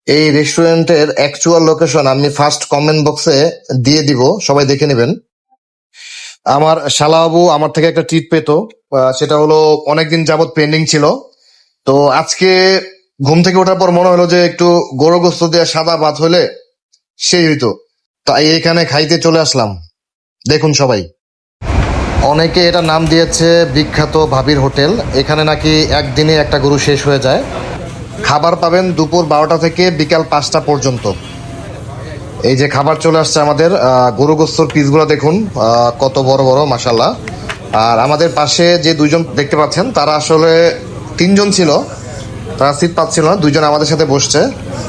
এই রেস্টুরেন্টের actual location আমি ফার্স্ট কমেন্ট বক্সে দিয়ে দিব, সবাই দেখে নেবেন। আমার শালাবাবু আমার থেকে একটা ট্রিট পেতো, সেটা হলো অনেকদিন যাবত পেন্ডিং ছিল। তো আজকে ঘুম থেকে ওঠার পর মনে হলো যে একটু গরু গোস্ত দিয়ে সাদা ভাত হলে সেই হইতো, তাই এখানে খাইতে চলে আসলাম। দেখুন সবাই, অনেকে এটা নাম দিয়েছে বিখ্যাত ভাবির হোটেল। এখানে নাকি একদিনে একটা গরু শেষ হয়ে যায়। খাবার পাবেন দুপুর 12টা থেকে বিকাল 5টা পর্যন্ত। এই যে খাবার চলে আসছে আমাদের, গরু গোস্তর পিসগুলো দেখুন কত বড় বড়, মাশাল্লাহ। আর আমাদের পাশে যে দুইজন দেখতে পাচ্ছেন তারা আসলে তিনজন ছিল, তারা সিট পাচ্ছিল না, দুইজন আমাদের সাথে বসছে।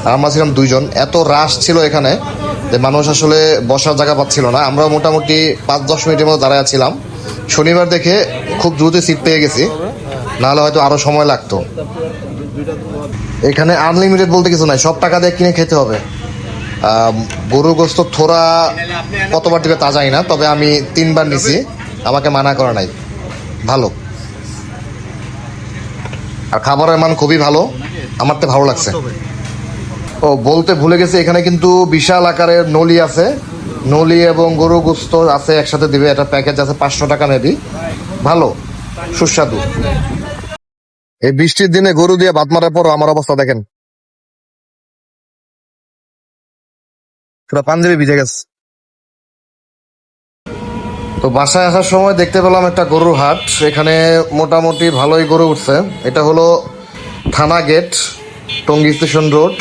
আর আমরা ছিলাম দুইজন। এত রাশ ছিল এখানে যে মানুষ আসলে বসার জায়গা পাচ্ছিল না। আমরা মোটামুটি 5-10 মিনিটের মতো দাঁড়ায় ছিলাম। শনিবার দেখে খুব দ্রুত সিট পেয়ে গেছি, নাহলে হয়তো আরো সময় লাগতো। এখানে আনলিমিটেড বলতে কিছু নাই, সব টাকা দিয়ে কিনে খেতে হবে। গরু গোস্ত থোড়া কতবার দিবে তা জানি না, তবে আমি 3বার নিছি, আমাকে মানা করা নাই। ভালো, আর খাবারের মান খুবই ভালো, আমার তো ভালো লাগছে। ও বলতে ভুলে গেছি, এখানে কিন্তু বিশাল আকারের নলি আছে। নলি এবং গরু গোস্ত আছে একসাথে দিবে, এটা প্যাকেজ আছে 500 টাকা মেবি। ভালো, সুস্বাদু। এই বৃষ্টির দিনে গরু দিয়ে ভাত মারার পর আমার অবস্থা দেখেন, পুরো পাঞ্জাবি ভিজে গেছে। তো বাসায় আসার সময় দেখতে পেলাম একটা গরুর হাট। এখানে মোটামুটি ভালোই গরু উঠছে। এটা হলো থানা গেট, টঙ্গী স্টেশন রোড,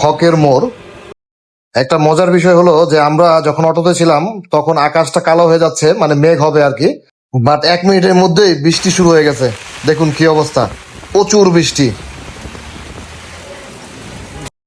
হকের মোড়। একটা মজার বিষয় হলো যে আমরা যখন অটোতে ছিলাম তখন আকাশটা কালো হয়ে যাচ্ছে, মানে মেঘ হবে আর কি। বাট 1 মিনিটের মধ্যেই বৃষ্টি শুরু হয়ে গেছে। দেখুন কি অবস্থা, প্রচুর বৃষ্টি।